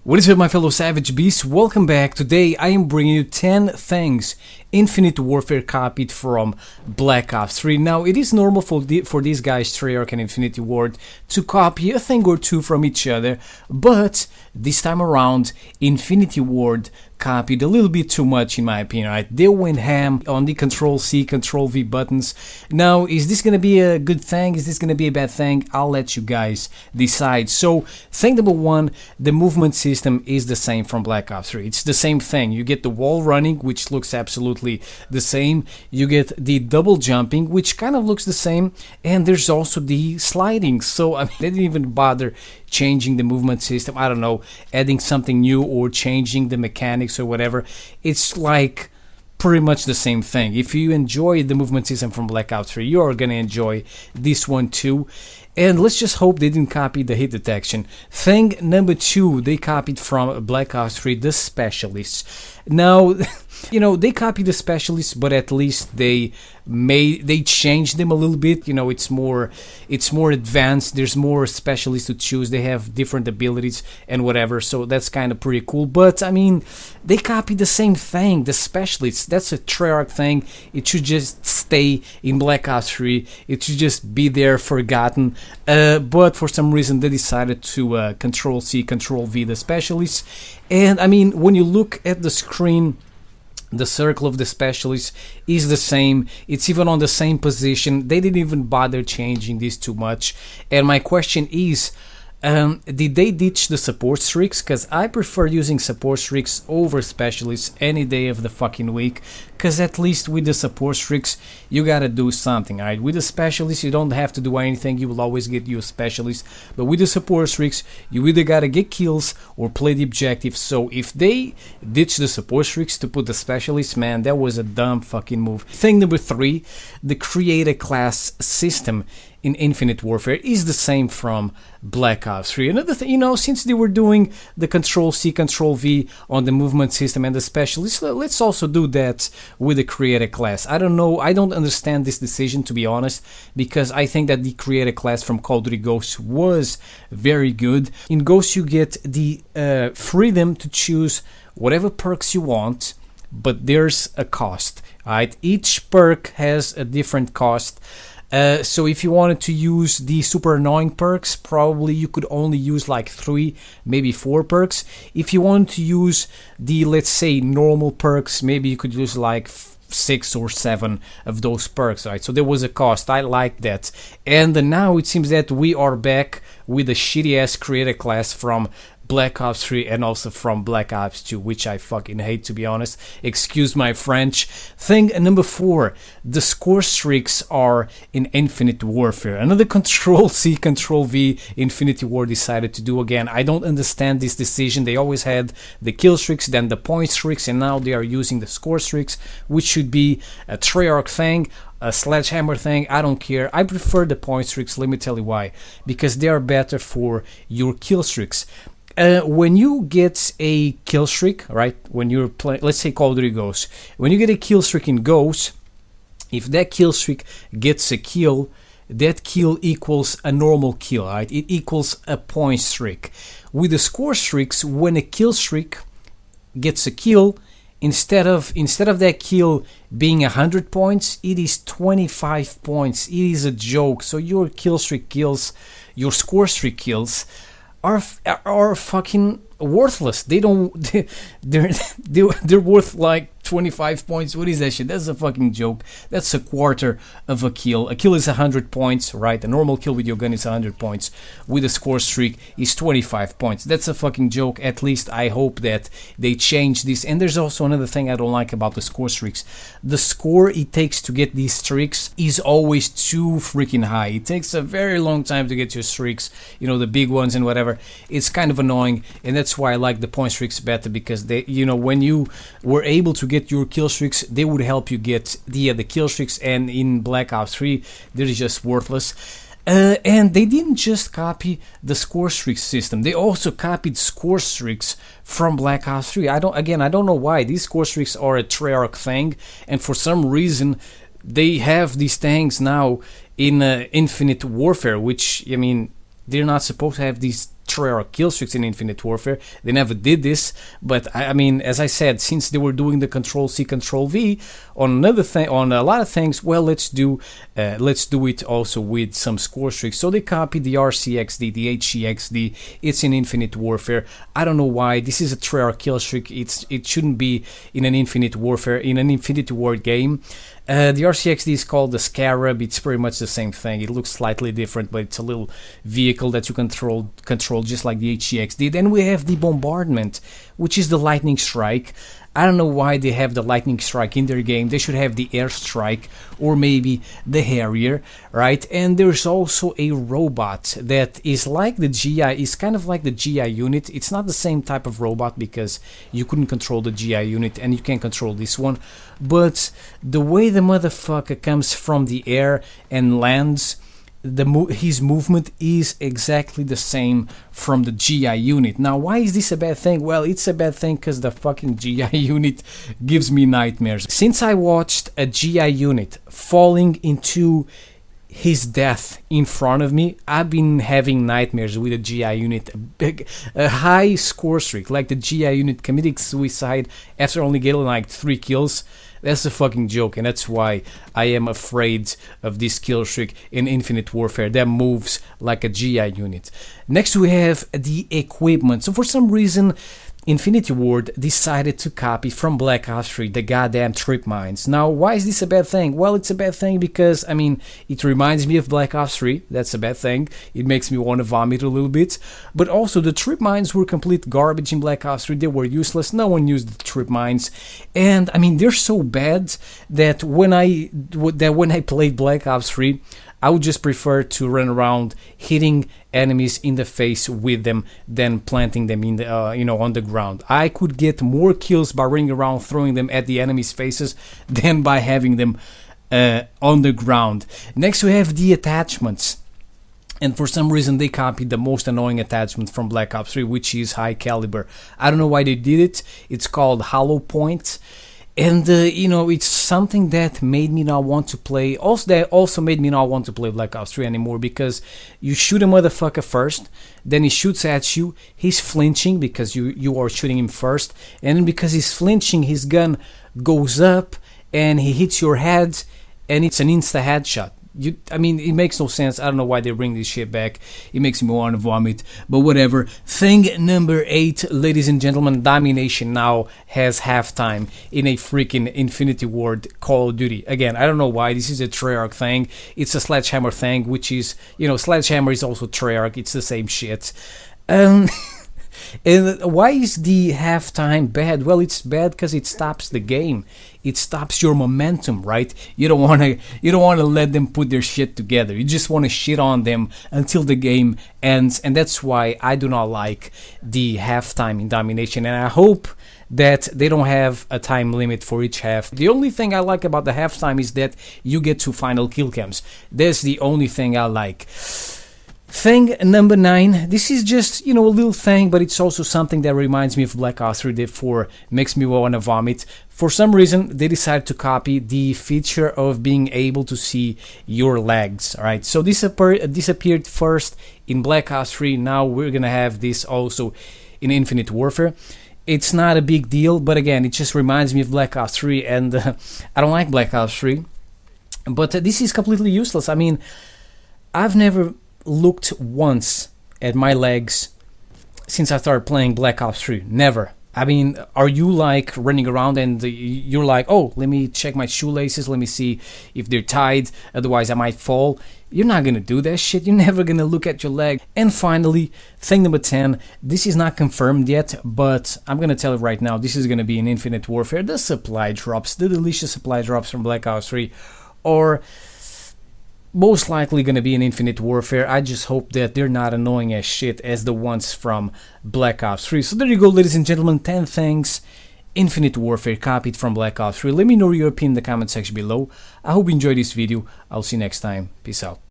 What is up, my fellow savage beasts? Welcome back. Today I am bringing you 10 things Infinite Warfare copied from Black Ops 3. Now, it is normal for these guys, Treyarch and Infinity Ward, to copy a thing or two from each other, but this time around, Infinity Ward copied a little bit too much in my opinion, right? They went ham on the Control-C, Control-V buttons. Now, is this gonna be a good thing? Is this gonna be a bad thing? I'll let you guys decide. So, thing number one, the movement system is the same from Black Ops 3. It's the same thing. You get the wall running, which looks absolutely the same. You get the double jumping, which kind of looks the same, and there's also the sliding. So, I mean, they didn't even bother changing the movement system. I don't know, adding something new or changing the mechanics or whatever. It's like pretty much the same thing. If you enjoy the movement system from Black Ops 3, you're gonna enjoy this one too. And let's just hope they didn't copy the hit detection. Thing number two, they copied from Black Ops 3 the specialists. Now, you know, they copied the specialists, but at least they changed them a little bit. You know, it's more advanced. There's more specialists to choose. They have different abilities and whatever. So that's kind of pretty cool. But I mean, they copied the same thing. The specialists. That's a Treyarch thing. It should just stay in Black Ops 3. It should just be there, forgotten. But for some reason they decided to Control-C, Control-V the specialists. And I mean, when you look at the screen, the circle of the specialists is the same. It's even on the same position. They didn't even bother changing this too much. And my question is, did they ditch the support streaks? Because I prefer using support streaks over specialists any day of the fucking week. Because at least with the support streaks, you gotta do something, alright? With the specialists, you don't have to do anything. You will always get your specialist. But with the support streaks, you either gotta get kills or play the objective. So if they ditch the support streaks to put the specialists, man, that was a dumb fucking move. Thing number three, the creator class system in Infinite Warfare is the same from Black Ops 3. Another thing, you know, since they were doing the Control-C, Control-V on the movement system and the specialists, let's also do that with the creator class. I don't know, I don't understand this decision, to be honest, because I think that the creator class from Call of Duty Ghosts was very good. In Ghosts you get the freedom to choose whatever perks you want, but there's a cost, right? Each perk has a different cost. So if you wanted to use the super annoying perks, probably you could only use like 3, maybe 4 perks. If you wanted to use the, let's say, normal perks, maybe you could use like 6 or 7 of those perks, right? So there was a cost. I like that. And now it seems that we are back with a shitty ass creator class from Black Ops 3 and also from Black Ops 2, which I fucking hate, to be honest. Excuse my French. Thing number 4, the score streaks are in Infinite Warfare. Another Control-C, Control-V Infinity Ward decided to do again. I don't understand this decision. They always had the kill streaks, then the point streaks, and now they are using the score streaks, which should be a Treyarch thing, a Sledgehammer thing. I don't care. I prefer the point streaks. Let me tell you why. Because they are better for your kill streaks. When you get a kill streak, right? When you're playing, let's say Call of Duty Ghosts. When you get a kill streak in Ghosts, if that kill streak gets a kill, that kill equals a normal kill, right? It equals a point streak. With the score streaks, when a kill streak gets a kill, instead of that kill being 100 points, it is 25 points. It is a joke. So your kill streak kills, your score streak kills are fucking worthless. They're worth like 25 points. What is that shit? That's a fucking joke. That's a quarter of a kill. A kill is 100 points, right? A normal kill with your gun is 100 points. With a score streak is 25 points. That's a fucking joke. At least I hope that they change this. And there's also another thing I don't like about the score streaks. The score it takes to get these streaks is always too freaking high. It takes a very long time to get your streaks, you know, the big ones and whatever. It's kind of annoying, and that's why I like the point streaks better, because they, you know, when you were able to get your kill streaks, they would help you get the kill streaks, and in Black Ops 3 they're just worthless. And they didn't just copy the score streak system, they also copied score streaks from Black Ops 3. I don't know why. These score streaks are a Treyarch thing, and for some reason they have these things now in Infinite Warfare, which, I mean, they're not supposed to have these Treyarch kill streaks in Infinite Warfare. They never did this, but I mean, as I said, since they were doing the Control-C, Control-V on another thing, on a lot of things, well, let's do it also with some score streaks. So they copied the RCXD, the HCXD. It's in Infinite Warfare. I don't know why. This is a Treyarch kill streak. It shouldn't be in an Infinite Warfare, in an Infinity Ward game. The RCXD is called the Scarab. It's pretty much the same thing. It looks slightly different, but it's a little vehicle that you control just like the HCXD. Then we have the Bombardment, which is the Lightning Strike. I don't know why they have the Lightning Strike in their game. They should have the Air Strike or maybe the Harrier, right? And there's also a robot that is like the GI, is kind of like the GI unit. It's not the same type of robot because you couldn't control the GI unit and you can't control this one. But the way the motherfucker comes from the air and lands, his movement is exactly the same from the GI unit. Now, why is this a bad thing? Well, it's a bad thing because the fucking GI unit gives me nightmares. Since I watched a GI unit falling into his death in front of me, I've been having nightmares with a GI unit. A high score streak, like the GI unit committing suicide after only getting like 3 kills. That's a fucking joke, and that's why I am afraid of this kill streak in Infinite Warfare that moves like a GI unit. Next we have the equipment. So for some reason Infinity Ward decided to copy from Black Ops 3 the goddamn trip mines. Now, why is this a bad thing? Well, it's a bad thing because, I mean, it reminds me of Black Ops 3. That's a bad thing. It makes me want to vomit a little bit. But also, the trip mines were complete garbage in Black Ops 3. They were useless. No one used the trip mines. And, I mean, they're so bad that when I played Black Ops 3, I would just prefer to run around hitting enemies in the face with them than planting them in the on the ground. I could get more kills by running around throwing them at the enemies' faces than by having them on the ground. Next we have the attachments. And for some reason they copied the most annoying attachment from Black Ops 3, which is high caliber. I don't know why they did it. It's called Hollow Point. And, it's something that made me not want to play. That also made me not want to play Black Ops 3 anymore, because you shoot a motherfucker first, then he shoots at you, he's flinching because you are shooting him first, and then because he's flinching, his gun goes up and he hits your head, and it's an insta headshot. I mean, it makes no sense. I don't know why they bring this shit back. It makes me want to vomit, but whatever. Thing number 8, ladies and gentlemen, Domination now has halftime in a freaking Infinity Ward Call of Duty. Again, I don't know why. This is a Treyarch thing. It's a Sledgehammer thing, which is, Sledgehammer is also Treyarch. It's the same shit. And why is the halftime bad? Well, it's bad because it stops the game. It stops your momentum, right? You don't want to let them put their shit together. You just want to shit on them until the game ends, and that's why I do not like the halftime in Domination, and I hope that they don't have a time limit for each half. The only thing I like about the halftime is that you get to final kill cams. That's the only thing I like. Thing number 9, this is just, a little thing, but it's also something that reminds me of Black Ops 3 4, makes me want to vomit. For some reason, they decided to copy the feature of being able to see your legs, alright? So this appeared first in Black Ops 3, now we're gonna have this also in Infinite Warfare. It's not a big deal, but again, it just reminds me of Black Ops 3, and I don't like Black Ops 3. But this is completely useless. I mean, I've never looked once at my legs since I started playing Black Ops 3. Never. I mean, are you like running around and you're like, oh, let me check my shoelaces, let me see if they're tied, otherwise I might fall? You're not gonna do that shit. You're never gonna look at your leg. And finally, thing number 10, this is not confirmed yet, but I'm gonna tell you right now, this is gonna be in Infinite Warfare. The supply drops, the delicious supply drops from Black Ops 3, or most likely gonna be in Infinite Warfare. I just hope that they're not annoying as shit as the ones from Black Ops 3. So there you go, ladies and gentlemen, 10 things Infinite Warfare copied from Black Ops 3. Let me know your opinion in the comment section below. I hope you enjoyed this video. I'll see you next time. Peace out.